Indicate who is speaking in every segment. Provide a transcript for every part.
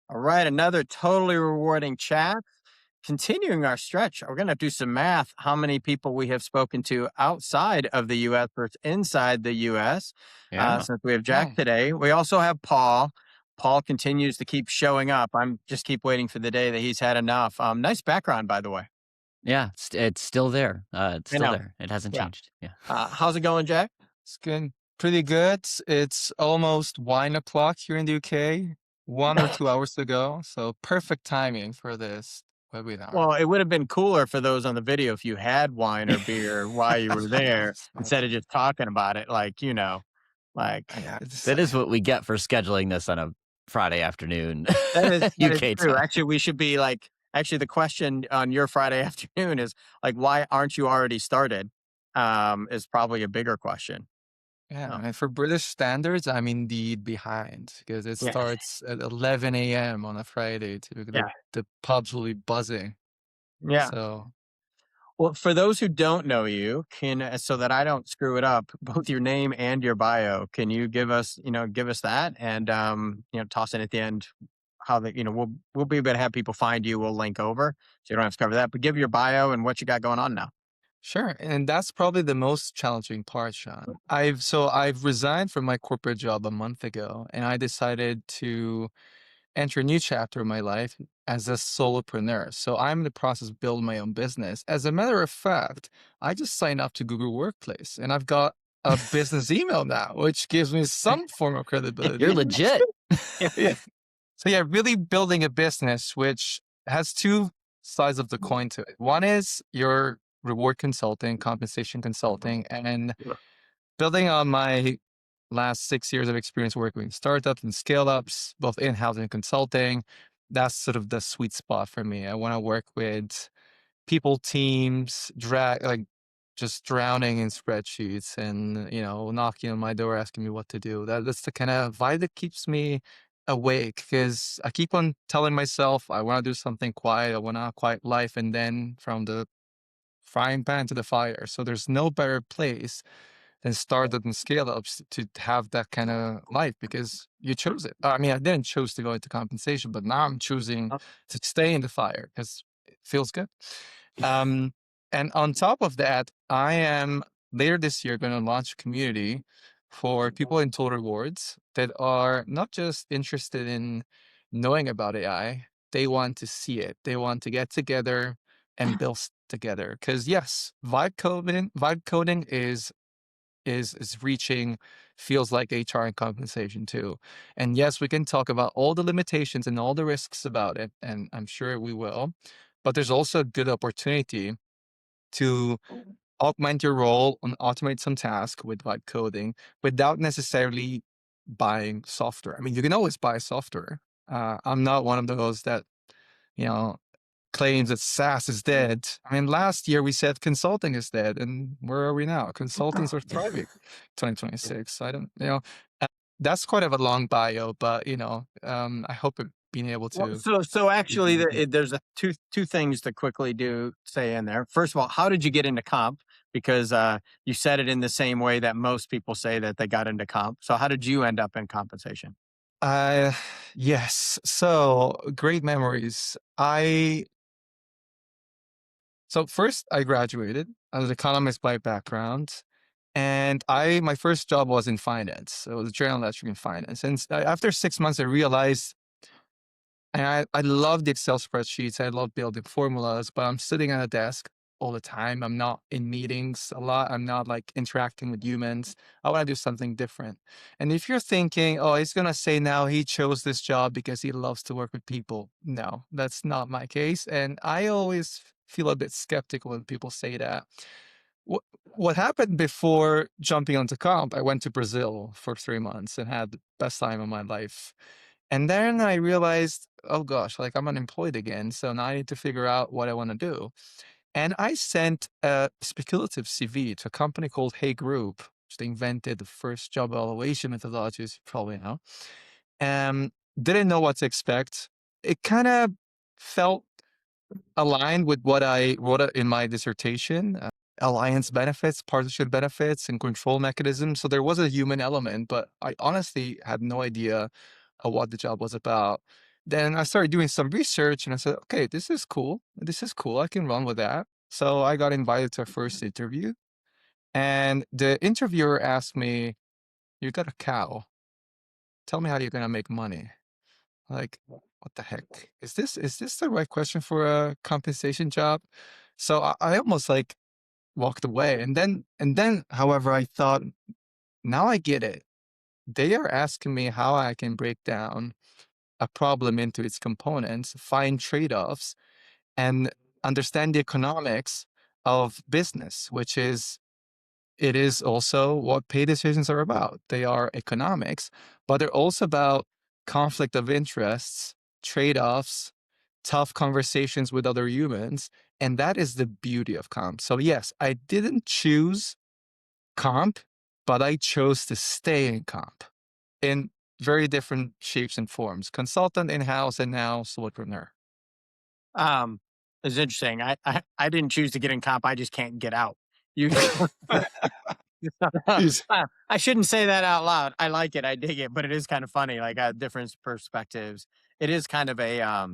Speaker 1: All right, another totally rewarding chat. Continuing our stretch, we're going to do some math. How many people we have spoken to outside of the US versus inside the US?
Speaker 2: Yeah.
Speaker 1: Since we have Jack
Speaker 3: Oh,
Speaker 1: today, we also have Paul. Paul continues to keep showing up. I'm just keep waiting for the day that he's had enough. Nice background, by the way.
Speaker 2: Yeah, it's still there. It's
Speaker 1: I
Speaker 2: still
Speaker 1: know.
Speaker 2: there. It hasn't
Speaker 1: Yeah.
Speaker 2: changed. Yeah.
Speaker 1: How's it going, Jack?
Speaker 3: it's going pretty good. It's almost 1 o'clock here in the UK, 1 or 2 hours to go. So perfect timing for this webinar.
Speaker 1: Well, it would have been cooler for those on the video if you had wine or beer while you were there instead of just talking about it, like
Speaker 3: Yeah, it's,
Speaker 2: That is what we get for scheduling this on a Friday afternoon,
Speaker 1: that is
Speaker 2: UK
Speaker 1: true.
Speaker 2: time.
Speaker 1: Actually, we should be like actually the question on your Friday afternoon is like, why aren't you already started? Is probably a bigger question.
Speaker 3: yeah.
Speaker 1: Oh,
Speaker 3: And for British standards, I'm indeed behind because it
Speaker 1: yeah,
Speaker 3: starts at 11 a.m. on a Friday.
Speaker 1: yeah,
Speaker 3: The pubs will be buzzing.
Speaker 1: yeah.
Speaker 3: So
Speaker 1: Well, for those who don't know you, can so that I don't screw it up, both your name and your bio, can you give us that and toss in at the end how the we'll be able to have people find you. We'll link over, so you don't have to cover that. But give your bio and what you got going on now.
Speaker 3: sure. And that's probably the most challenging part, Sean. I've resigned from my corporate job a month ago and I decided to enter a new chapter of my life as a solopreneur. So I'm in the process of building my own business. As a matter of fact, I just signed up to Google Workplace and I've got a business email now, which gives me some form of
Speaker 2: You're
Speaker 3: credibility.
Speaker 2: legit.
Speaker 3: Yeah. So yeah, really building a business which has two sides of the coin to it. One is your reward consulting, compensation consulting, and building on my last 6 years of experience working with startups and scale ups, both in-house and consulting. That's sort of the sweet spot for me. I want to work with people, teams, just drowning in spreadsheets and, knocking on my door asking me what to do. That's the kind of vibe that keeps me awake because I keep on telling myself I want to do something quiet. I want a quiet life. And then from the frying pan to the fire. So there's no better place than startup and scale ups to have that kind of life because you chose it. I mean, I didn't choose to go into compensation, but now I'm choosing to stay in the fire because it feels good. Um, and on top of that, I am later this year going to launch a community for people in Total Rewards that are not just interested in knowing about AI, they want to see it. They want to get together and build together. Because yes, vibe coding is reaching feels like HR and compensation too. And yes, we can talk about all the limitations and all the risks about it, and I'm sure we will. But there's also a good opportunity to augment your role and automate some tasks with vibe coding without necessarily buying software. I mean, you can always buy software. I'm not one of those that, you know, claims that SaaS is dead. I mean, last year we said consulting is dead, and where are we now? Consultants are thriving, 2026. So I don't, uh, that's quite of a long bio, but I hope it being able
Speaker 1: Well,
Speaker 3: to.
Speaker 1: so actually, there's two things to quickly do say in there. First of all, how did you get into comp? Because you said it in the same way that most people say that they got into comp. So how did you end up in compensation?
Speaker 3: Uh, yes. So great memories. So first I graduated. I was an economist by background. And my first job was in finance. So it was general ledger in finance. And after 6 months, I realized, and I love the Excel spreadsheets. I love building formulas, but I'm sitting at a desk all the time. I'm not in meetings a lot. I'm not like interacting with humans. I want to do something different. And if you're thinking, oh, he's going to say now he chose this job because he loves to work with people. No, that's not my case. And I always feel a bit skeptical when people say that. What what happened before jumping onto comp, I went to Brazil for 3 months and had the best time of my life. And then I realized, oh gosh, like I'm unemployed again. So now I need to figure out what I want to do. And I sent a speculative CV to a company called Hey Group, which they invented the first job evaluation methodologies, you probably know. Didn't know what to expect. It kind of felt aligned with what I wrote in my dissertation, alliance benefits, partnership benefits, and control mechanisms. So there was a human element, but I honestly had no idea what the job was about. then I started doing some research and I said, okay, this is cool. This is cool. I can run with that. So I got invited to a first interview. And the interviewer asked me, you got a cow. Tell me how you're going to make money. Like, what the heck? Is this the right question for a compensation job? So I almost like walked away. And then, however, I thought, now I get it. They are asking me how I can break down a problem into its components, find trade-offs, and understand the economics of business, which is it is also what pay decisions are about. They are economics, but they're also about conflict of interests, trade-offs, tough conversations with other humans, and that is the beauty of comp. So yes, I didn't choose comp, but I chose to stay in comp in very different shapes and forms. Consultant in-house and now solopreneur.
Speaker 1: Um, it's interesting. I didn't choose to get in comp. I just can't get out. You,
Speaker 3: Yes.
Speaker 1: I shouldn't say that out loud. I like it. I dig it, but it is kind of funny. Like different perspectives. It is kind of a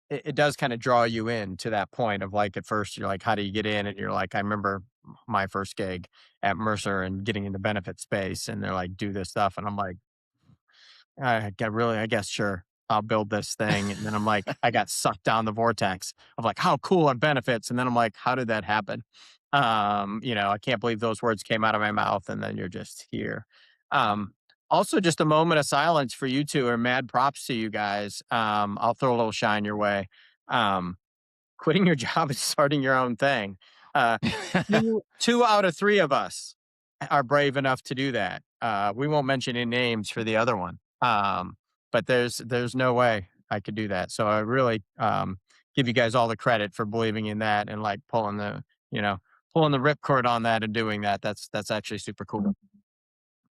Speaker 1: it does kind of draw you in to that point of like at first you're like, how do you get in? And you're like, I remember my first gig at Mercer and getting into benefit space, and they're like, do this stuff, and I'm like, I guess, sure, I'll build this thing. And then I'm like, I got sucked down the vortex of like, how cool are benefits? And then I'm like, how did that happen? I can't believe those words came out of my mouth. And then you're just here. Um, Also, just a moment of silence for you two, or mad props to you guys. I'll throw a little shine your way. Um, Quitting your job and starting your own thing. Uh, two out of three of us are brave enough to do that. We won't mention any names for the other one, but there's no way I could do that. So I really give you guys all the credit for believing in that and like you know pulling the ripcord on that and doing that. That's actually super cool.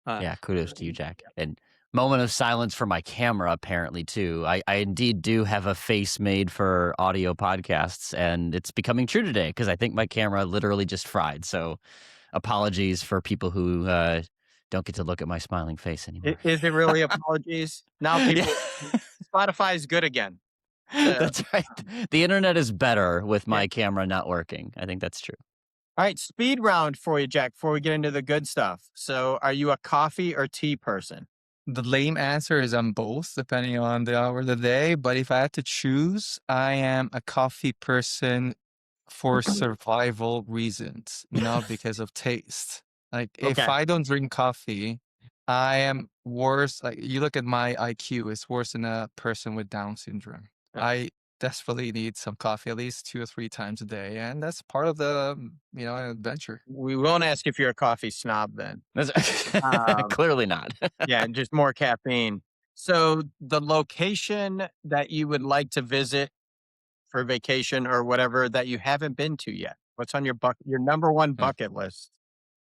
Speaker 1: Uh,
Speaker 2: Yeah, kudos to you, Jack. And moment of silence for my camera, apparently, too. I indeed do have a face made for audio podcasts, and it's becoming true today because I think my camera literally just fried. So apologies for people who don't get to look at my smiling face anymore.
Speaker 1: is it really apologies? Now
Speaker 2: Yeah.
Speaker 1: people, Spotify's good again. So
Speaker 2: That's right. The internet is better with
Speaker 1: yeah.
Speaker 2: my camera not working. I think that's true.
Speaker 1: All right, speed round for you, Jack, before we get into the good stuff. So, are you a coffee or tea person?
Speaker 3: The lame answer is I'm both, depending on the hour of the day. But if I had to choose, I am a coffee person for survival reasons, not because of taste. Like if
Speaker 1: Okay.
Speaker 3: I don't drink coffee, I am worse. Like you look at my IQ, it's worse than a person with Down syndrome.
Speaker 1: Yeah.
Speaker 3: I desperately need some coffee at least 2 or 3 times a day, and that's part of the adventure.
Speaker 1: We won't ask if you're a coffee snob then.
Speaker 2: That's
Speaker 1: Um,
Speaker 2: clearly not.
Speaker 1: yeah, and just more caffeine. So, the location that you would like to visit for vacation or whatever that you haven't been to yet? What's on your number one
Speaker 3: Yeah.
Speaker 1: bucket list?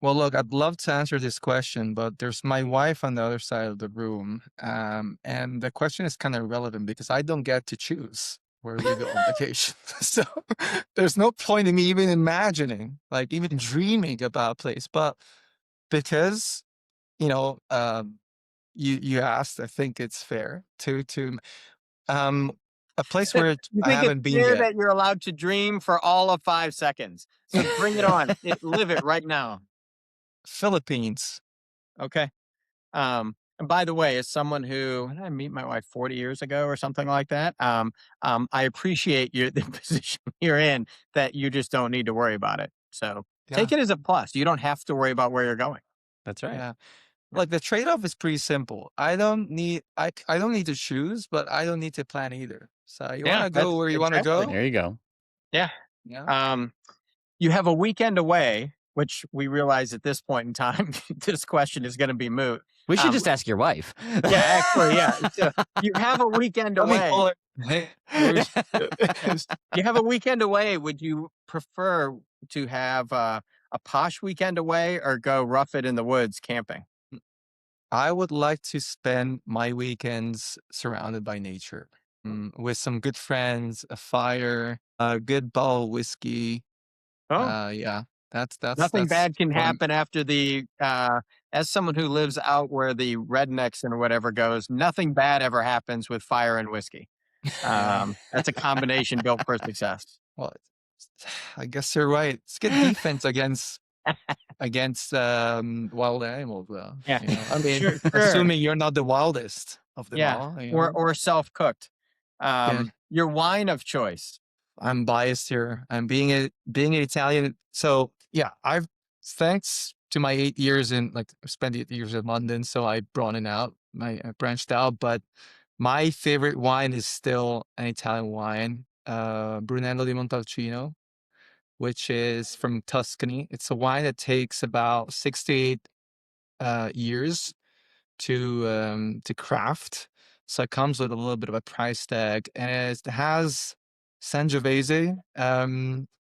Speaker 3: Well, look, I'd love to answer this question, but there's my wife on the other side of the room. And the question is kind of relevant because I don't get to choose where we go on vacation. So there's no point in me even imagining, like even dreaming about a place. But because, you know, you asked, I think it's fair to um a place where
Speaker 1: You
Speaker 3: I
Speaker 1: think it's
Speaker 3: haven't been
Speaker 1: fair
Speaker 3: yet.
Speaker 1: that you're allowed to dream for all of 5 seconds. So bring it on. Live it right now.
Speaker 3: Philippines.
Speaker 1: Okay. And by the way, as someone who when did I meet my wife 40 years ago or something like that, I appreciate the position you're in that you just don't need to worry about it. So take
Speaker 3: Yeah.
Speaker 1: it as a plus. You don't have to worry about where you're going.
Speaker 2: That's right.
Speaker 3: Yeah.
Speaker 1: Yeah.
Speaker 3: Like the trade-off is pretty simple. I don't need to choose, but I don't need to plan either. So you want
Speaker 1: Yeah,
Speaker 3: to go
Speaker 1: that's
Speaker 3: where you want to
Speaker 1: exactly.
Speaker 3: go?
Speaker 2: There you go.
Speaker 1: Yeah.
Speaker 3: Yeah.
Speaker 1: Um, you have a weekend away, which we realize at this point in time, this question is going to be moot.
Speaker 2: We should
Speaker 1: Um,
Speaker 2: just ask your wife.
Speaker 1: yeah, actually, yeah. So you have a weekend
Speaker 3: Let me
Speaker 1: away.
Speaker 3: call it. Hey, where's
Speaker 1: You have a weekend away. Would you prefer to have a posh weekend away or go rough it in the woods camping?
Speaker 3: I would like to spend my weekends surrounded by nature, with some good friends, a fire, a good bottle of whiskey.
Speaker 1: Oh,
Speaker 3: Yeah, that's
Speaker 1: nothing bad can
Speaker 3: what I'm.
Speaker 1: happen after as someone who lives out where the rednecks and whatever goes, nothing bad ever happens with fire and whiskey. That's a combination built for success.
Speaker 3: Well, I guess you're right. It's good defense against wild animals, though.
Speaker 1: Yeah,
Speaker 3: You know, I mean,
Speaker 1: sure, sure.
Speaker 3: assuming you're not the wildest of them
Speaker 1: Yeah,
Speaker 3: all. You
Speaker 1: or
Speaker 3: know,
Speaker 1: or self cooked.
Speaker 3: yeah.
Speaker 1: Your wine of choice.
Speaker 3: I'm biased here. I'm being an Italian. So yeah, I've thanks to my 8 years in like I spent 8 years in London, so I broadened out, I branched out. But my favorite wine is still an Italian wine, Brunello di Montalcino, which is from Tuscany. It's a wine that takes about 6 to 8 years to craft. So it comes with a little bit of a price tag, and it has Sangiovese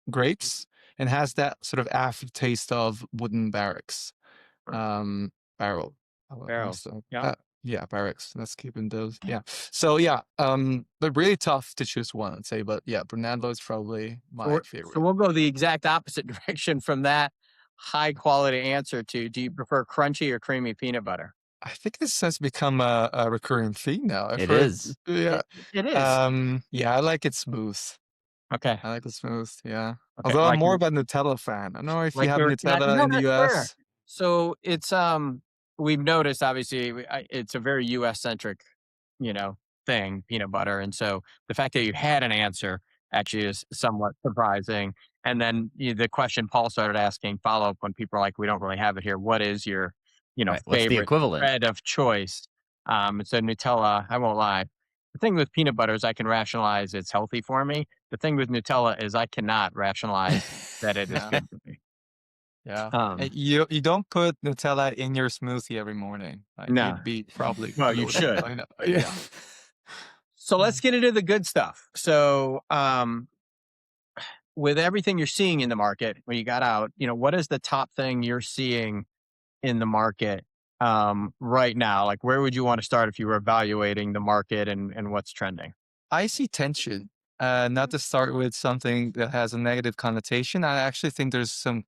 Speaker 3: grapes, and has that sort of aftertaste of wooden barracks barrel.
Speaker 1: Barrels. Yeah.
Speaker 3: Yeah, barracks. Let's keep in those. Yeah. So yeah, but really tough to choose one, I'd say. But yeah, Brunello is probably
Speaker 1: So,
Speaker 3: my
Speaker 1: so
Speaker 3: favorite.
Speaker 1: we'll go the exact opposite direction from that high quality answer to, do you prefer crunchy or creamy peanut butter?
Speaker 3: I think this has become a recurring theme now. I've
Speaker 2: It
Speaker 3: heard.
Speaker 2: is.
Speaker 3: Yeah.
Speaker 1: It is.
Speaker 3: Yeah, I like it smooth.
Speaker 1: Okay.
Speaker 3: I like it smooth. Yeah.
Speaker 1: Okay.
Speaker 3: Although I'm more of a Nutella fan. I don't know if you
Speaker 1: Like
Speaker 3: have
Speaker 1: your, yeah,
Speaker 3: Nutella
Speaker 1: no,
Speaker 3: in the
Speaker 1: that's fair.
Speaker 3: US.
Speaker 1: So it's we've noticed, obviously it's a very US centric, you know, thing, peanut butter, and so the fact that you had an answer actually is somewhat surprising. And then the question Paul started asking follow up when people are like, we don't really have it here. What is your,
Speaker 2: Right. What's the
Speaker 1: favorite
Speaker 2: equivalent?
Speaker 1: bread of choice? So Nutella. I won't lie. The thing with peanut butter is I can rationalize it's healthy for me. The thing with Nutella is I cannot rationalize that it is
Speaker 3: Yeah.
Speaker 1: good for me.
Speaker 3: Yeah. And
Speaker 1: Um,
Speaker 3: you don't put Nutella in your smoothie every morning. Like
Speaker 1: no,
Speaker 3: you'd be probably
Speaker 1: well, you
Speaker 3: bloated.
Speaker 1: should.
Speaker 3: I know.
Speaker 1: Yeah.
Speaker 3: Yeah.
Speaker 1: So let's get into the good stuff. So, with everything you're seeing in the market when you got out, what is the top thing you're seeing in the market right now? Like, where would you want to start if you were evaluating the market and what's trending?
Speaker 3: I see tension. Not to start with something that has a negative connotation. I actually think there's some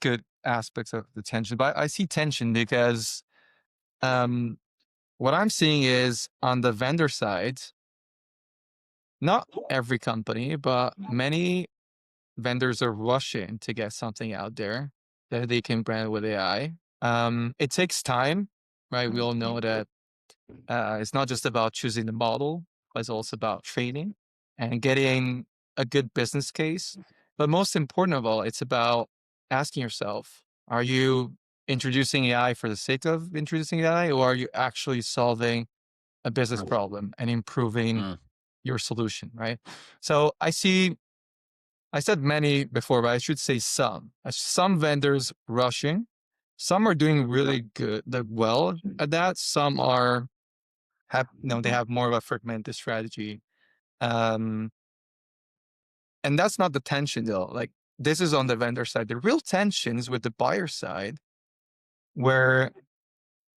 Speaker 3: good aspects of the tension, but I see tension because um, what I'm seeing is on the vendor side, not every company, but many vendors are rushing to get something out there that they can brand with AI. It takes time, right? We all know that it's not just about choosing the model, but it's also about training and getting a good business case. But most important of all, it's about asking yourself, are you introducing AI for the sake of introducing AI, or are you actually solving a business problem and improving
Speaker 2: Mm.
Speaker 3: your solution, right? So I said many before, but I should say some. Some vendors rushing, some are doing really good, well at that. Some they have more of a fragmented strategy. Um, and that's not the tension though. Like this is on the vendor side. The real tension is with the buyer side, where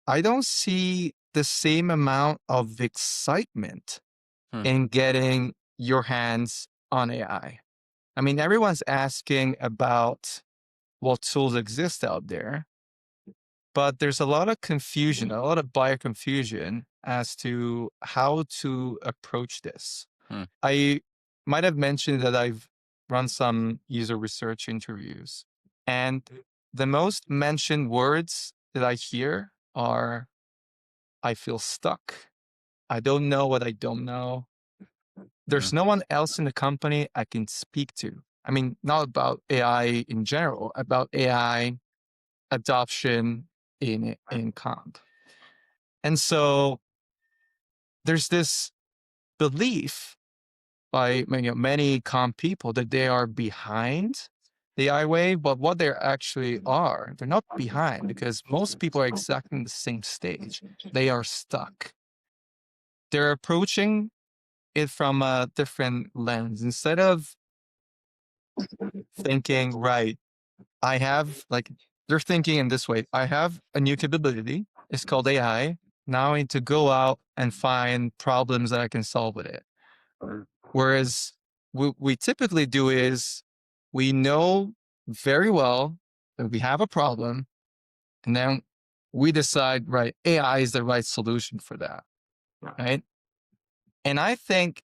Speaker 3: I don't see the same amount of excitement
Speaker 2: Hmm.
Speaker 3: in getting your hands on AI. I mean, everyone's asking about what tools exist out there, but there's a lot of confusion, a lot of buyer confusion as to how to approach this.
Speaker 2: Hmm.
Speaker 3: I might have mentioned that I've run some user research interviews, and the most mentioned words that I hear are, I feel stuck. I don't know what I don't know. There's
Speaker 2: Hmm.
Speaker 3: no one else in the company I can speak to. I mean, not about AI in general, about AI adoption in comp. And so there's this belief by many comp people that they are behind the AI wave, but what they actually are, they're not behind because most people are exactly in the same stage. They are stuck. They're approaching it from a different lens. Instead of thinking, right, I have like, they're thinking in this way, I have a new capability. It's called AI. Now I need to go out and find problems that I can solve with it. Whereas what we typically do is we know very well that we have a problem, and then we decide, right, AI is the right solution for that. Right. And I think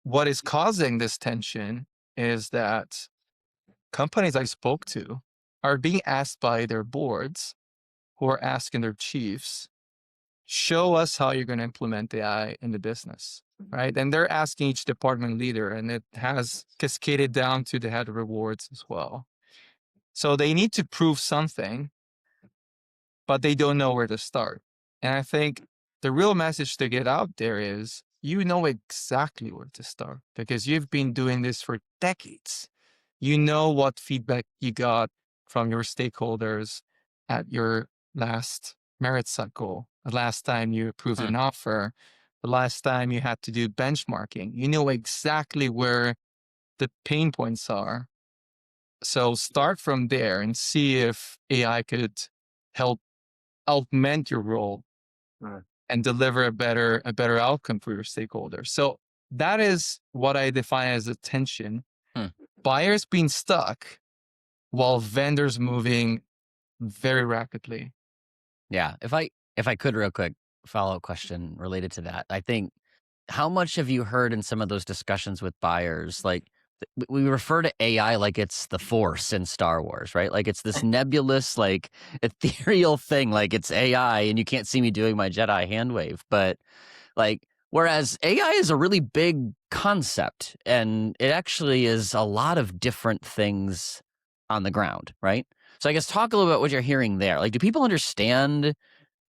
Speaker 3: what is causing this tension is that companies I spoke to are being asked by their boards, who are asking their chiefs, show us how you're going to implement AI in the business, right? And they're asking each department leader, and it has cascaded down to the head of rewards as well. So they need to prove something, but they don't know where to start. And I think the real message to get out there is you know exactly where to start because you've been doing this for decades. You know what feedback you got from your stakeholders at your last merit cycle, the last time you approved an offer, the last time you had to do benchmarking. You know exactly where the pain points are. So start from there and see if AI could help augment your role and deliver a better outcome for your stakeholders. So that is what I define as a tension. Buyers being stuck while vendors moving very rapidly.
Speaker 2: Yeah. If I could real quick follow-up question related to that. I think how much have you heard in some of those discussions with buyers? Like we refer to AI like it's the Force in Star Wars, right? Like it's this nebulous, like ethereal thing, like it's AI and you can't see me doing my Jedi hand wave. But like, whereas AI is a really big concept and it actually is a lot of different things on the ground, right? So I guess talk a little about what you're hearing there. Like, do people understand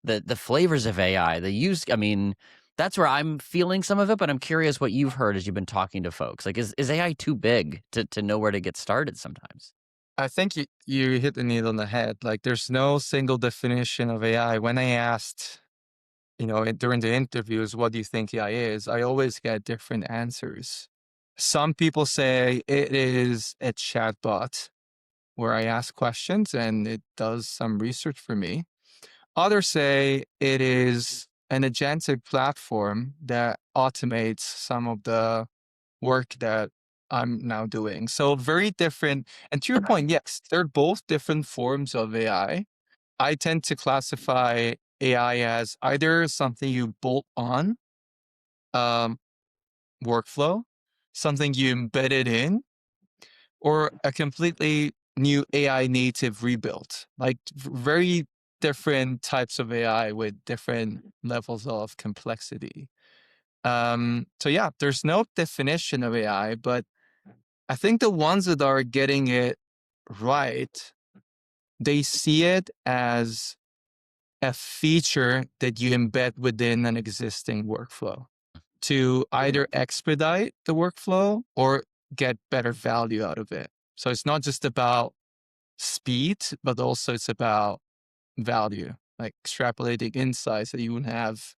Speaker 2: the flavors of AI, the use? I mean, that's where I'm feeling some of it, but I'm curious what you've heard as you've been talking to folks. Like, is AI too big to know where to get started sometimes?
Speaker 3: I think you hit the nail on the head. Like there's no single definition of AI. When I asked, during the interviews, what do you think AI is? I always get different answers. Some people say it is a chatbot where I ask questions and it does some research for me. Others say it is an agentic platform that automates some of the work that I'm now doing. So very different. And to your point, yes, they're both different forms of AI. I tend to classify AI as either something you bolt on, um, workflow, something you embedded in, or a completely new AI native rebuild. Like very different types of AI with different levels of complexity. So yeah, there's no definition of AI, but I think the ones that are getting it right, they see it as a feature that you embed within an existing workflow to either expedite the workflow or get better value out of it. So it's not just about speed, but also it's about value, like extrapolating insights that you wouldn't have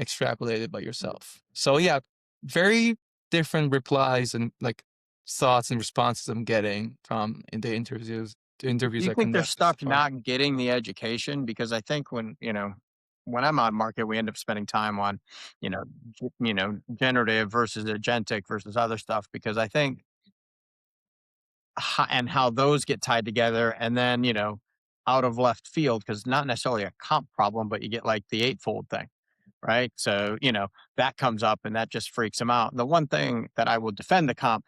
Speaker 3: extrapolated by yourself. So yeah, very different replies and like thoughts and responses I'm getting from in the interviews. The
Speaker 1: Do
Speaker 3: interviews
Speaker 1: you
Speaker 3: I
Speaker 1: think they're
Speaker 3: conducted so
Speaker 1: stuck
Speaker 3: far.
Speaker 1: not getting the education? Because I think when I'm on market, we end up spending time on, generative versus agentic versus other stuff, because I think and how those get tied together. And then, out of left field, because not necessarily a comp problem, but you get like the eightfold thing, right? So, that comes up and that just freaks them out. The one thing that I will defend the comp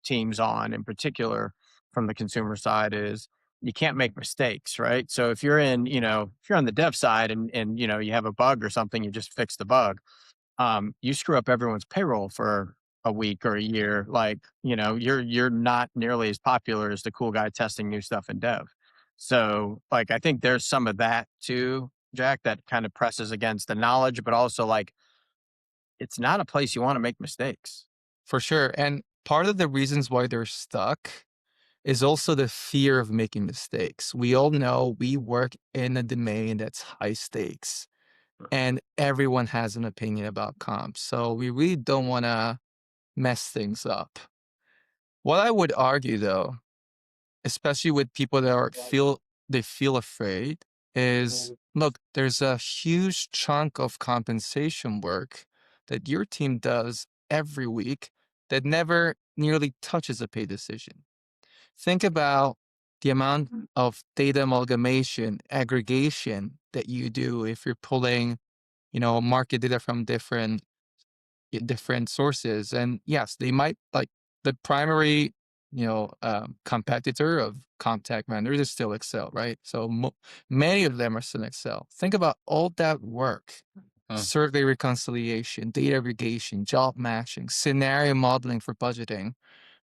Speaker 1: teams on in particular from the consumer side is you can't make mistakes, right? So if you're on the dev side and you have a bug or something, you just fix the bug. You screw up everyone's payroll for a week or a year, like, you're not nearly as popular as the cool guy testing new stuff in dev. So like I think there's some of that too, Jack, that kind of presses against the knowledge, but also like it's not a place you want to make mistakes.
Speaker 3: For sure. And part of the reasons why they're stuck is also the fear of making mistakes. We all know we work in a domain that's high stakes and everyone has an opinion about comps. So we really don't want to mess things up. What I would argue though, especially with people that feel afraid, is look, there's a huge chunk of compensation work that your team does every week that never nearly touches a pay decision. Think about the amount of data amalgamation, aggregation that you do if you're pulling, market data from different different sources. And yes, they might like the primary, competitor of contact vendors is still Excel, right? So many of them are still Excel. Think about all that work. Survey reconciliation, data aggregation, job matching, scenario modeling for budgeting.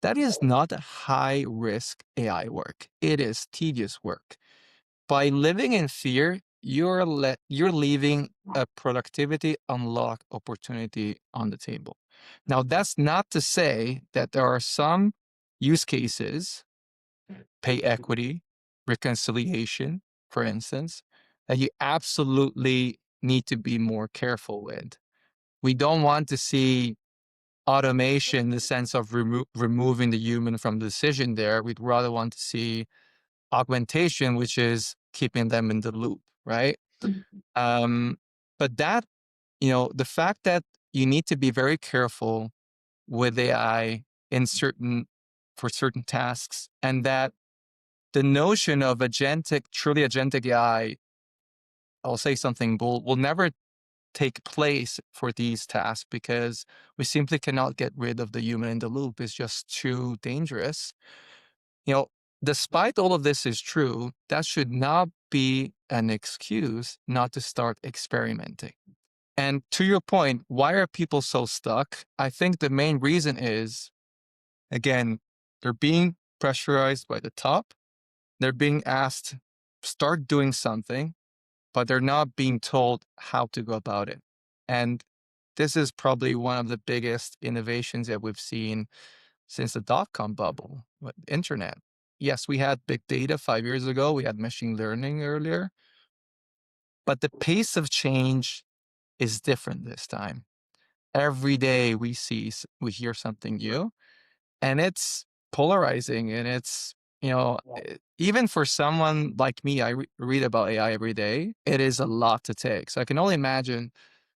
Speaker 3: That is not high risk AI work. It is tedious work. By living in fear, you're leaving a productivity unlock opportunity on the table. Now, that's not to say that there are some use cases, pay equity, reconciliation, for instance, that you absolutely need to be more careful with. We don't want to see automation in the sense of removing the human from the decision there. We'd rather want to see augmentation, which is keeping them in the loop, right? But that, the fact that you need to be very careful with AI for certain tasks, and that the notion of truly agentic AI, I'll say something bold, will never take place for these tasks because we simply cannot get rid of the human in the loop. It's just too dangerous. You know, Despite all of this is true, that should not be an excuse not to start experimenting. And to your point, why are people so stuck? I think the main reason is, again, they're being pressurized by the top. They're being asked, start doing something, but they're not being told how to go about it. And this is probably one of the biggest innovations that we've seen since the dot-com bubble, with internet. Yes, we had big data 5 years ago. We had machine learning earlier, but the pace of change is different this time. Every day we hear something new, and it's polarizing, and it's, even for someone like me, I read about AI every day. It is a lot to take. So I can only imagine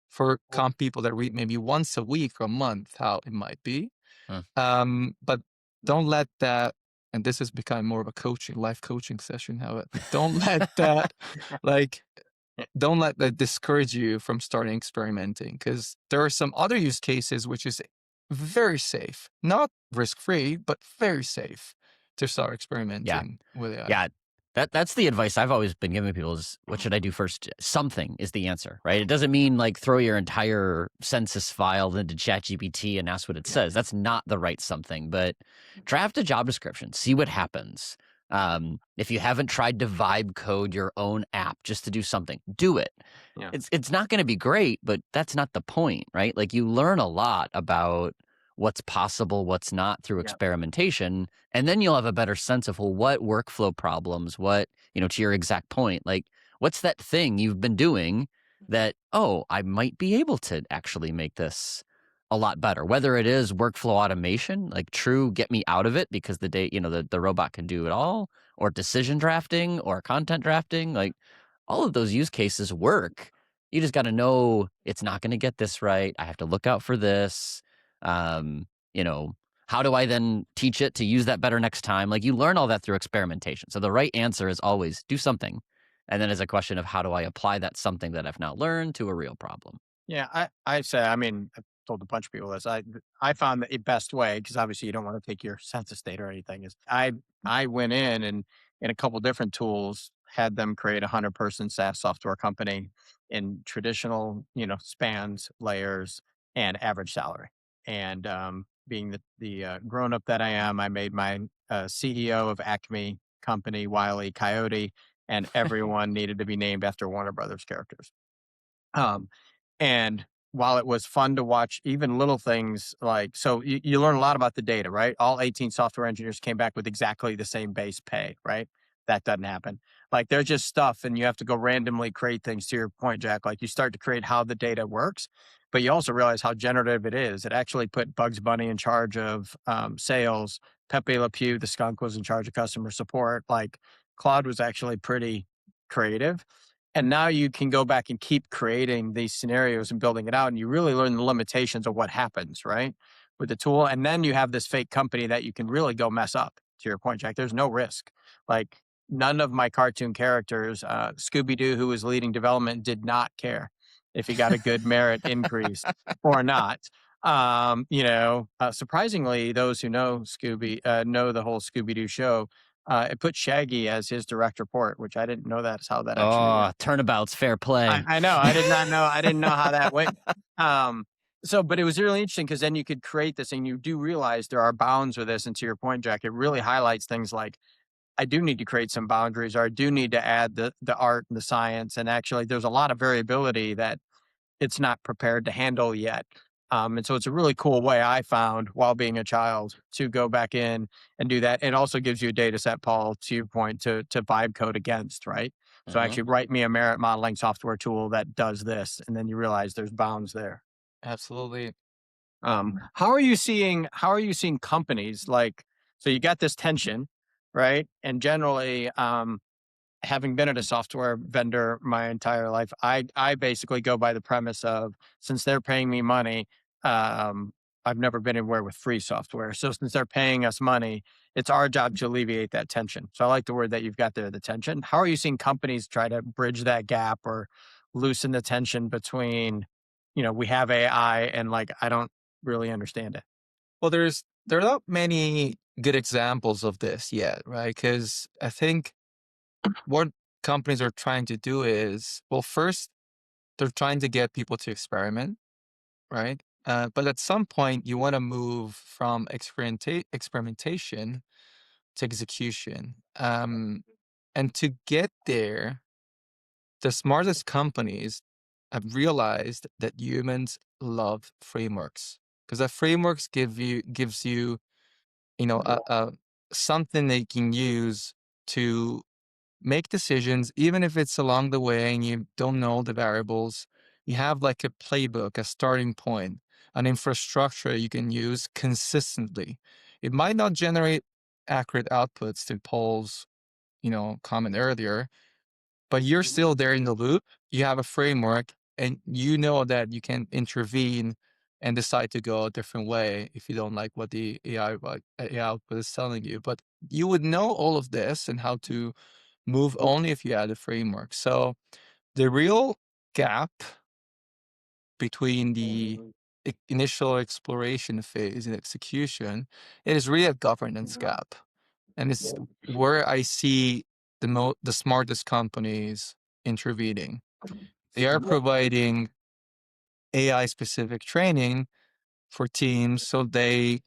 Speaker 3: for people that read maybe once a week or a month, how it might be. But don't let that, and this has become more of a life coaching session, however, don't let that, like, don't let that discourage you from starting experimenting, because there are some other use cases which is very safe, not risk-free, but very safe to start
Speaker 2: Yeah.
Speaker 3: experimenting with AI.
Speaker 2: Yeah. That's the advice I've always been giving people is, what should I do first? Something is the answer, right? It doesn't mean like throw your entire census file into ChatGPT and ask what it says. That's not the right something, but draft a job description, see what happens. If you haven't tried to vibe code your own app just to do something, do it.
Speaker 1: Yeah.
Speaker 2: It's not going to be great, but that's not the point, right? Like, you learn a lot about what's possible, what's not through experimentation. And then you'll have a better sense of, well, what workflow problems, to your exact point, like, what's that thing you've been doing that, oh, I might be able to actually make this a lot better, whether it is workflow automation, like true, get me out of it because the robot can do it all, or decision drafting or content drafting, like all of those use cases work. You just got to know it's not going to get this right. I have to look out for this. Um, how do I then teach it to use that better next time? Like, you learn all that through experimentation. So the right answer is always do something. And then it's a question of, how do I apply that something that I've now learned to a real problem?
Speaker 1: Yeah, I say, I mean, I've told a bunch of people this. I found the best way, because obviously you don't want to take your census data or anything, is I went in in a couple different tools, had them create a 100-person SaaS software company in traditional, spans, layers, and average salary. And being the grown up that I am, I made my CEO of Acme company, Wiley Coyote, and everyone needed to be named after Warner Brothers characters. Um, and while it was fun to watch even little things, like, so you learn a lot about the data, right? All 18 software engineers came back with exactly the same base pay, right? That doesn't happen. Like, there's just stuff, and you have to go randomly create things, to your point, Jack. Like, you start to create how the data works, but you also realize how generative it is. It actually put Bugs Bunny in charge of sales. Pepe Le Pew, the skunk, was in charge of customer support. Like, Claude was actually pretty creative. And now you can go back and keep creating these scenarios and building it out. And you really learn the limitations of what happens, right? With the tool. And then you have this fake company that you can really go mess up, to your point, Jack. There's no risk. Like, none of my cartoon characters, Scooby Doo, who was leading development, did not care. if he got a good merit increase or not. Surprisingly, those who know know the whole Scooby Doo show. It put Shaggy as his direct report, which I didn't know that's how that actually
Speaker 2: Oh,
Speaker 1: worked.
Speaker 2: turnabouts, fair play.
Speaker 1: I know. I did not know. I didn't know how that went. Um, but it was really interesting because then you could create this, and you do realize there are bounds with this. And to your point, Jack, it really highlights things like I do need to create some boundaries, or I do need to add the art and the science. And actually, there's a lot of variability that it's not prepared to handle yet. And so it's a really cool way I found while being a child to go back in and do that. It also gives you a data set, Paul, to your point, to vibe code against, right? So
Speaker 2: Mhm.
Speaker 1: actually write me a merit modeling software tool that does this. And then you realize there's bounds there.
Speaker 3: Absolutely.
Speaker 1: How are you seeing companies like, so you got this tension, right? And generally, having been at a software vendor my entire life, I basically go by the premise of, since they're paying me money, um, I've never been anywhere with free software. So since they're paying us money, it's our job to alleviate that tension. So I like the word that you've got there, the tension. How are you seeing companies try to bridge that gap or loosen the tension between, we have AI and like I don't really understand it.
Speaker 3: Well, there are not many good examples of this yet, right? Because I think what companies are trying to do is, well, first they're trying to get people to experiment, right? But at some point, you want to move from experimentation to execution. And to get there, the smartest companies have realized that humans love frameworks because the frameworks gives you something they can use to make decisions, even if it's along the way and you don't know the variables. You have like a playbook, a starting point, an infrastructure you can use consistently. It might not generate accurate outputs to Paul's, comment earlier, but you're still there in the loop. You have a framework and you know that you can intervene and decide to go a different way if you don't like what the AI output is telling you. But you would know all of this and how to move only if you had a framework. So the real gap between the initial exploration phase and execution is really a governance gap. And it's where I see the smartest companies intervening. They are providing AI specific training for teams so they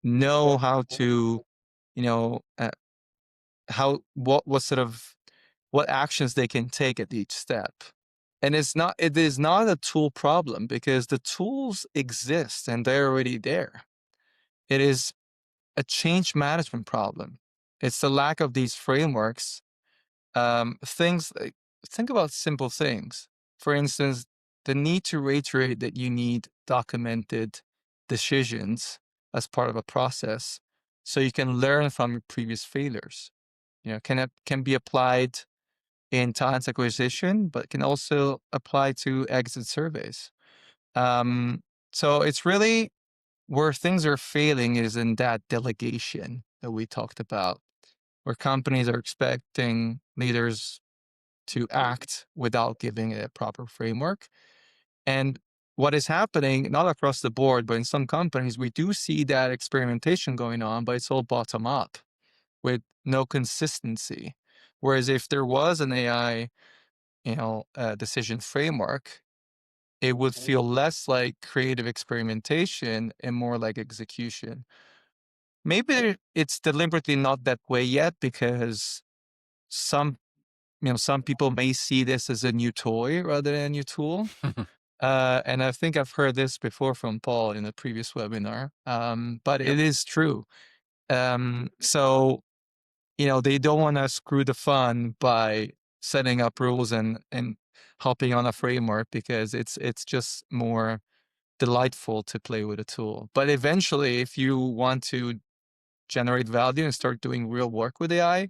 Speaker 3: know how to, you know, what sort of what actions they can take at each step. And it is not a tool problem because the tools exist and they're already there. It is a change management problem. It's the lack of these frameworks. Things like, think about simple things. For instance, the need to reiterate that you need documented decisions as part of a process so you can learn from your previous failures. Can be applied in talent acquisition, but can also apply to exit surveys. Um, so it's really where things are failing is in that delegation that we talked about, where companies are expecting leaders to act without giving it a proper framework. And what is happening, not across the board, but in some companies, we do see that experimentation going on, but it's all bottom up with no consistency. Whereas if there was an AI, decision framework, it would feel less like creative experimentation and more like execution. Maybe it's deliberately not that way yet because some some people may see this as a new toy rather than a new tool. And I think I've heard this before from Paul in a previous webinar. But
Speaker 1: Yep.
Speaker 3: it is true. So they don't want to screw the fun by setting up rules and hopping on a framework because it's just more delightful to play with a tool. But eventually, if you want to generate value and start doing real work with AI,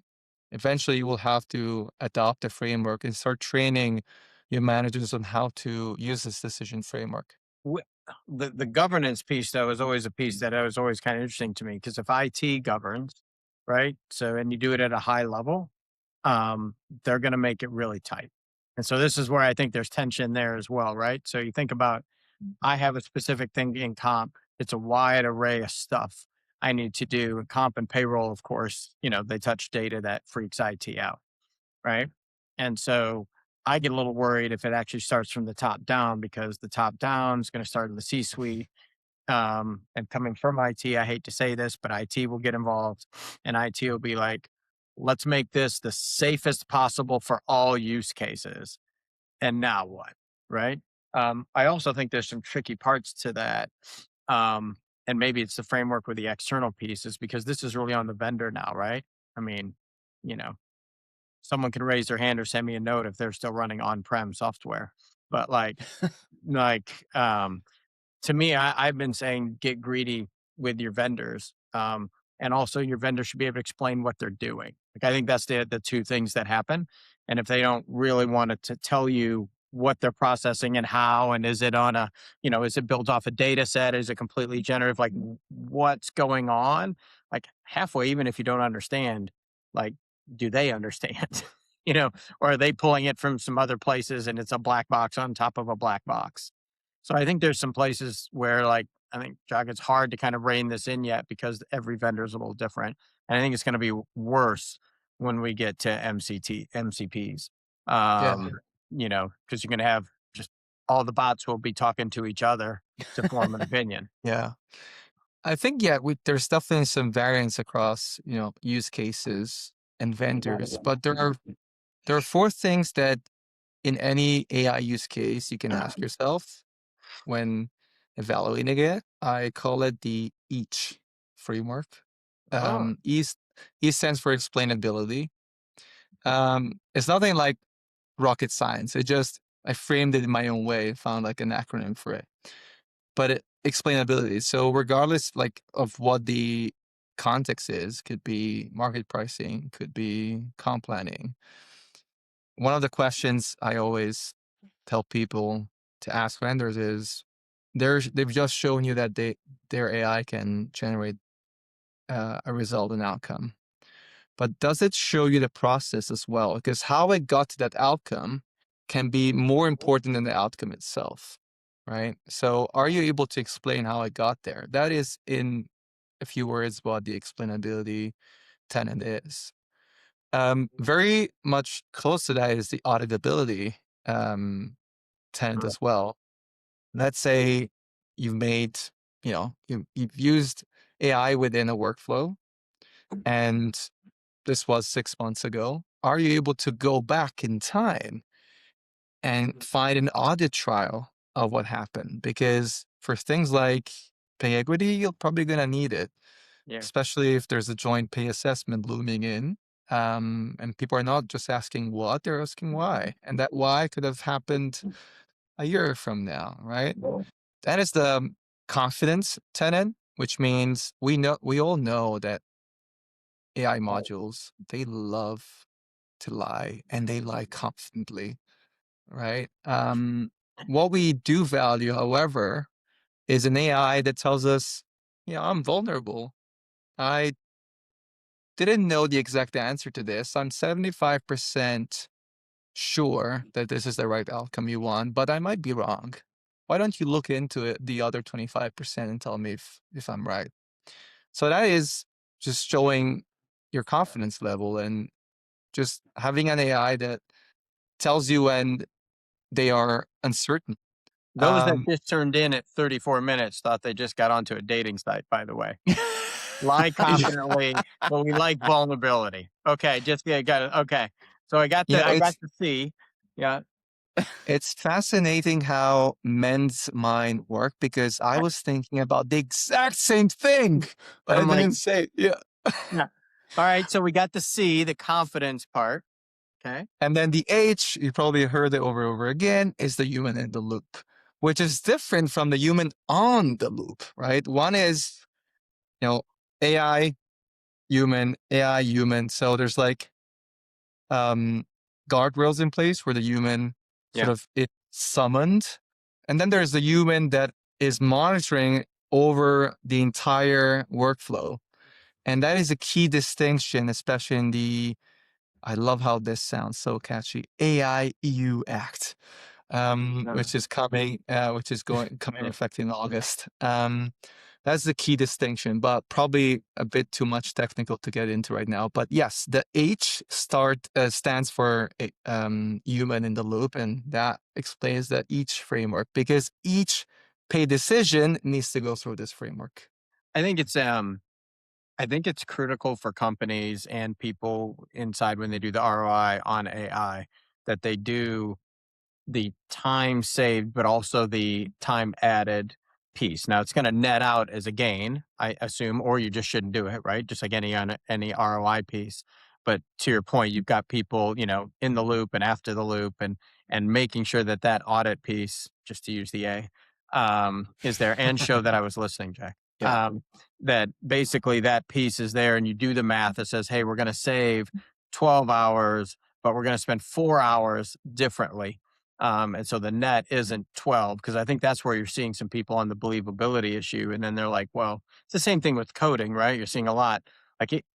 Speaker 3: eventually you will have to adopt a framework and start training your managers on how to use this decision framework.
Speaker 1: Wh- the governance piece though is always a piece that was always kind of interesting to me, because if IT governs, right? So and you do it at a high level, they're going to make it really tight. And so this is where I think there's tension there as well, right? So you think about, I have a specific thing in comp. It's a wide array of stuff I need to do. And comp and payroll, of course, they touch data that freaks IT out, right? And so I get a little worried if it actually starts from the top down, because the top down is going to start in the C suite. And coming from IT, I hate to say this, but IT will get involved, and IT will be like, let's make this the safest possible for all use cases. And now what? Right. I also think there's some tricky parts to that. Um, and maybe it's the framework with the external pieces, because this is really on the vendor now, right? I mean, you know, someone can raise their hand or send me a note if they're still running on-prem software. But like, to me, I've been saying get greedy with your vendors. And also your vendor should be able to explain what they're doing. Like, I think that's the two things that happen. And if they don't really want to tell you what they're processing and how, and is it on is it built off a data set? Is it completely generative? Like, what's going on? Like, halfway, even if you don't understand, like, do they understand? Or are they pulling it from some other places and it's a black box on top of a black box? So I think there's some places where, like, I think, Giac, it's hard to kind of rein this in yet, because every vendor is a little different. And I think it's going to be worse when we get to MCPs.
Speaker 3: Yeah.
Speaker 1: Because you're going to have just all the bots will be talking to each other to form an opinion.
Speaker 3: Yeah. I think, there's definitely some variance across, use cases and vendors, but there are four things that in any AI use case you can ask yourself when evaluating it. I call it the EACH framework.
Speaker 1: Oh,
Speaker 3: E stands for explainability. It's nothing like rocket science. I framed it in my own way, found like an acronym for it. But explainability. So regardless of what the context is, could be market pricing, could be comp planning. One of the questions I always tell people to ask vendors is, they've just shown you that their AI can generate a result and outcome. But does it show you the process as well? Because how it got to that outcome can be more important than the outcome itself, right? So are you able to explain how it got there? That is, in a few words, what the explainability tenet is. Very much close to that is the auditability tenet as well. Let's say you've made, you've used AI within a workflow, and this was 6 months ago. Are you able to go back in time and find an audit trail of what happened? Because for things like pay equity, you're probably going to need it,
Speaker 1: yeah.
Speaker 3: especially if there's a joint pay assessment looming in. And people are not just asking what, they're asking why. And that why could have happened a year from now, right? That is the confidence tenet, which means we all know that AI modules, they love to lie, and they lie confidently, right? What we do value, however, is an AI that tells us, I'm vulnerable. I didn't know the exact answer to this. I'm 75% sure that this is the right outcome you want, but I might be wrong. Why don't you look into it, the other 25%, and tell me if I'm right? So that is just showing your confidence level, and just having an AI that tells you when they are uncertain.
Speaker 1: Those that just turned in at 34 minutes thought they just got onto a dating site, by the way. Lie
Speaker 3: Yeah,
Speaker 1: confidently, but we like vulnerability. Okay, got it. Okay. So I got the
Speaker 3: it's
Speaker 1: C. Yeah.
Speaker 3: it's fascinating how men's mind work, because I
Speaker 1: I
Speaker 3: was thinking about the exact same thing, but I
Speaker 1: I'm like,
Speaker 3: didn't say it. Yeah.
Speaker 1: yeah. All right, so we got the C, the confidence part. Okay.
Speaker 3: And then the H, you probably heard it over and over again, is the human in the loop, which is different from the human on the loop, right? One is, you know, AI, human, AI, human. So there's guardrails in place where the human sort
Speaker 1: Yeah.
Speaker 3: of is summoned. And then there's the human that is monitoring over the entire workflow. And that is a key distinction, especially in the I love how this sounds so catchy. AI EU Act, which is coming, coming effect in August. That's the key distinction, but probably a bit too much technical to get into right now. But yes, the stands for human in the loop, and that explains that each framework, because each pay decision needs to go through this framework.
Speaker 1: I think it's critical for companies and people inside when they do the ROI on AI that they do the time saved, but also the time added piece. Now it's going to net out as a gain, I assume, or you just shouldn't do it, right? Just like any ROI piece. But to your point, you've got people, in the loop and after the loop, and making sure that that audit piece, just to use the A, is there, and show that I was listening, Jack.
Speaker 3: Yeah.
Speaker 1: That basically that piece is there, and you do the math that says, hey, we're going to save 12 hours, but we're going to spend 4 hours differently. And so the net isn't 12, because I think that's where you're seeing some people on the believability issue. And then they're like, well, it's the same thing with coding, right? You're seeing a lot like it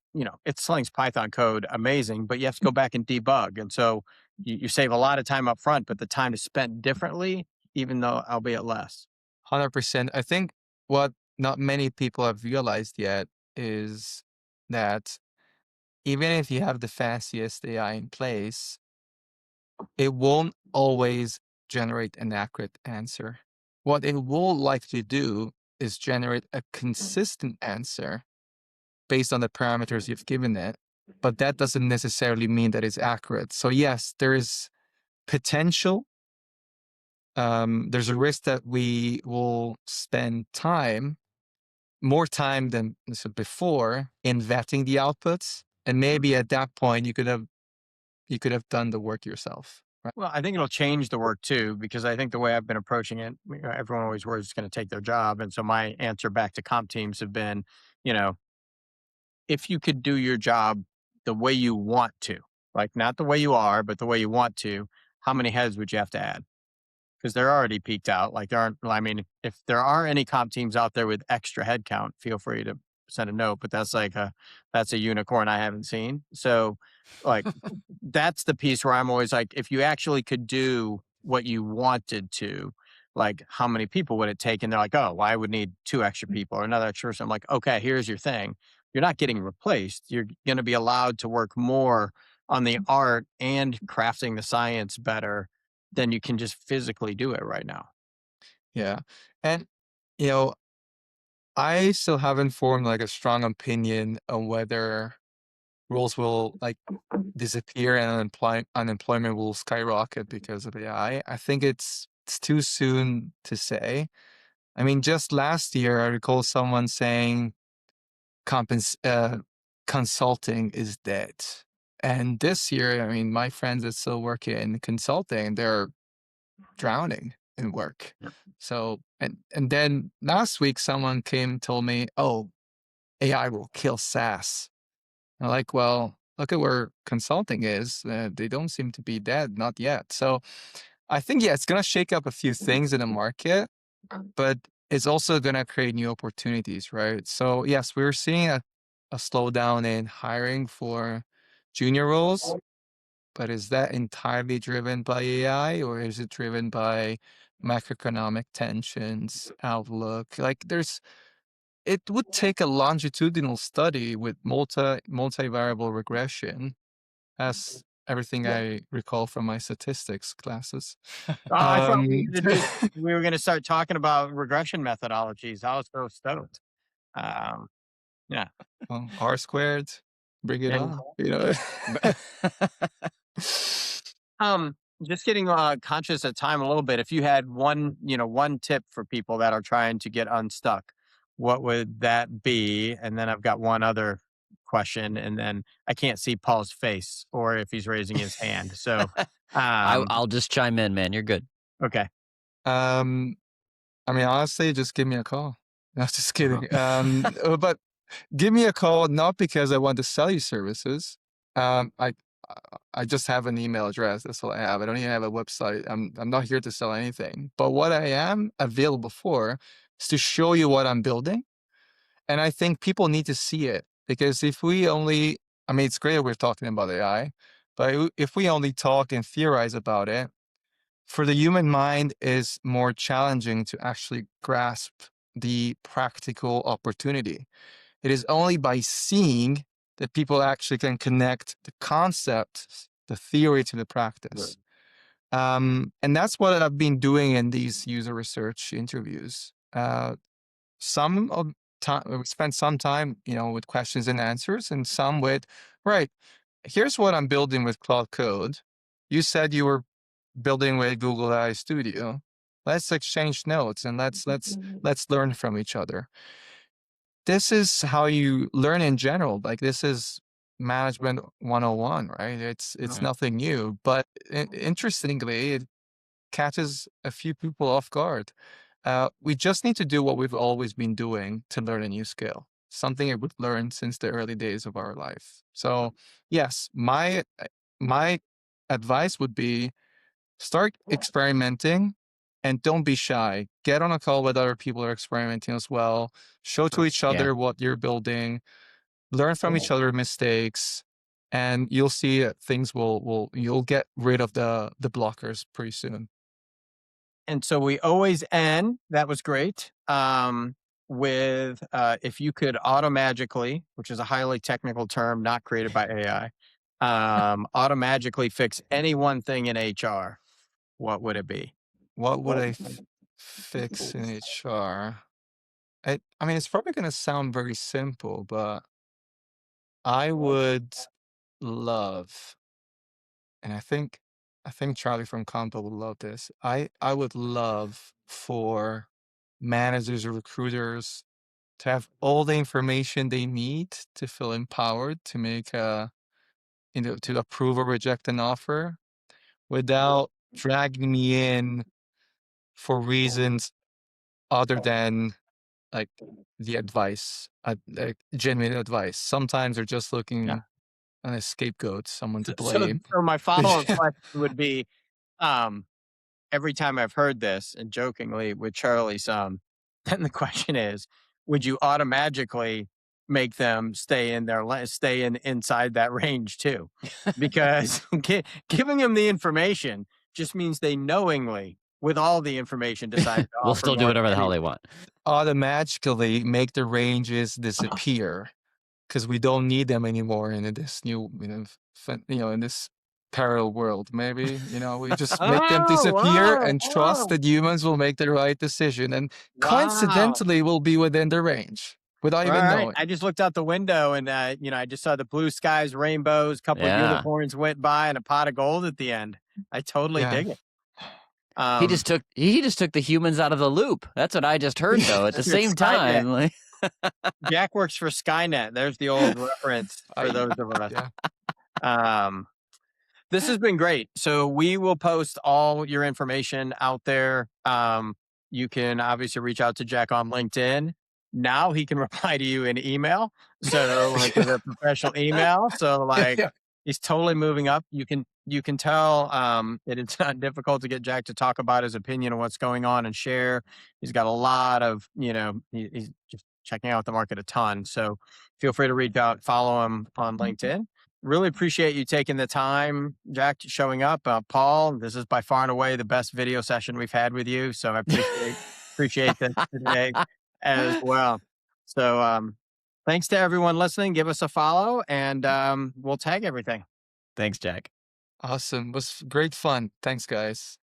Speaker 1: slings Python code amazing, but you have to go back and debug. And so you save a lot of time up front, but the time is spent differently, even though albeit less.
Speaker 3: 100%. I think what not many people have realized yet is that even if you have the fanciest AI in place, it won't always generate an accurate answer. What it will likely do is generate a consistent answer based on the parameters you've given it, but that doesn't necessarily mean that it's accurate. So yes, there is potential. There's a risk that we will spend more time than before in vetting the outputs, and maybe at that point you could have done the work yourself. Right?
Speaker 1: Well, I think it'll change the work too, because I think the way I've been approaching it, everyone always worries it's going to take their job. And so my answer back to comp teams have been, you know, if you could do your job the way you want to, like not the way you are, but the way you want to, how many heads would you have to add? Because they're already peaked out. Like there aren't, I mean, if there are any comp teams out there with extra headcount, feel free to send a note, but that's a unicorn I haven't seen. So like that's the piece where I'm always like, if you actually could do what you wanted to, like how many people would it take? And they're like, oh, well, I would need 2 extra people or another extra person. I'm like, okay, here's your thing. You're not getting replaced. You're going to be allowed to work more on the art and crafting the science better than you can just physically do it right now.
Speaker 3: Yeah. And, you know, I still haven't formed like a strong opinion on whether roles will like disappear and unemployment will skyrocket because of AI. I think it's too soon to say. I mean, just last year, I recall someone saying consulting is dead. And this year, I mean, my friends that still work in consulting, they're drowning in work.
Speaker 1: Yep.
Speaker 3: So, and then last week, someone told me, oh, AI will kill SaaS. I'm like, well, look at where consulting is. They don't seem to be dead, not yet. So I think, yeah, it's going to shake up a few things in the market, but it's also going to create new opportunities, right? So yes, we're seeing a slowdown in hiring for junior roles, but is that entirely driven by AI or is it driven by macroeconomic tensions, outlook? Like it would take a longitudinal study with multivariable regression, as everything I recall from my statistics classes.
Speaker 1: Oh, I thought
Speaker 3: Um,
Speaker 1: we were going to start talking about regression methodologies. I was so stoked. Um, yeah.
Speaker 3: well, R squared, bring it
Speaker 1: And
Speaker 3: on. You know.
Speaker 1: just getting conscious of time a little bit. If you had one tip for people that are trying to get unstuck, what would that be? And then I've got one other question, and then I can't see Paul's face or if he's raising his hand. So,
Speaker 2: I'll just chime in, man. You're good.
Speaker 1: okay.
Speaker 3: um, I mean, honestly, just give me a call. No, just
Speaker 1: Uh-huh.
Speaker 3: kidding. But give me a call not because I want to sell you services. Um, I I just have an email address. That's all I have. I don't even have a website. I'm not here to sell anything. But what I am available for is to show you what I'm building. And I think people need to see it because if we only, I mean, it's great that we're talking about AI, But if we only talk and theorize about it, for the human mind is more challenging to actually grasp the practical opportunity. It is only by seeing that people actually can connect the concept, the theory to the practice. And that's what I've been doing in these user research interviews. Some of time we spent some time, with questions and answers, and some with, right, here's what I'm building with Cloud Code. You said you were building with Google AI Studio. Let's exchange notes and let's learn from each other. This is how you learn in general. Like, this is management 101, right? It's nothing new, but interestingly, it catches a few people off guard. We just need to do what we've always been doing to learn a new skill, something that we've learned since the early days of our life. So yes, my advice would be, start experimenting and don't be shy. Get on a call with other people who are experimenting as well. Show to each
Speaker 2: Yeah.
Speaker 3: other what you're building. Learn from each other's mistakes, and you'll see that things you'll get rid of the blockers pretty soon.
Speaker 1: And so we always end, that was great, with if you could automagically, which is a highly technical term not created by AI, automagically fix any one thing in HR, what would it be?
Speaker 3: What would I fix in HR? I mean, it's probably going to sound very simple, but I would love, and I think Charlie from Conto would love this. I would love for managers or recruiters to have all the information they need to feel empowered to make to approve or reject an offer without dragging me in for reasons other than like the advice, like genuine advice. Sometimes they're just
Speaker 1: Yeah.
Speaker 3: looking on a scapegoat, someone to
Speaker 1: So,
Speaker 3: blame.
Speaker 1: so my follow-up question would be, um, every time I've heard this, and jokingly with Charlie some, then the question is, would you automagically make them stay in stay inside that range too? Because giving them the information just means they knowingly, with all the information, decide to
Speaker 2: We'll
Speaker 1: offer
Speaker 2: still do
Speaker 1: more
Speaker 2: whatever the hell
Speaker 1: anyway.
Speaker 2: they want.
Speaker 3: Automatically make the ranges disappear because we don't need them anymore in this new, in this parallel world. Maybe, we just make them
Speaker 1: Oh,
Speaker 3: disappear
Speaker 1: wow,
Speaker 3: and trust that humans will make the right decision, and
Speaker 1: wow.
Speaker 3: coincidentally will be within the range without
Speaker 1: All
Speaker 3: even
Speaker 1: right.
Speaker 3: knowing.
Speaker 1: I just looked out the window and, I just saw the blue skies, rainbows, couple of
Speaker 2: Yeah.
Speaker 1: unicorns went by and a pot of gold at the end. I totally
Speaker 3: Yeah.
Speaker 1: dig it.
Speaker 2: He just took the humans out of the loop. That's what I just heard though. At the
Speaker 1: It's
Speaker 2: same
Speaker 1: Skynet.
Speaker 2: time, like
Speaker 1: Giac works for Skynet. There's the old reference for those of us.
Speaker 3: Yeah.
Speaker 1: Um, this has been great. So we will post all your information out there. You can obviously reach out to Giac on LinkedIn. Now he can reply to you in email. So like with a professional email. So like
Speaker 3: Yeah.
Speaker 1: he's totally moving up. You can tell that it's not difficult to get Giac to talk about his opinion on what's going on and share. He's got a lot of, he's just checking out the market a ton. So feel free to reach out, follow him on LinkedIn. Really appreciate you taking the time, Giac, showing up. Paul, this is by far and away the best video session we've had with you. So I appreciate this today as well. So thanks to everyone listening. Give us a follow and we'll tag everything.
Speaker 2: thanks, Jack.
Speaker 3: Awesome. It was great fun. Thanks, guys.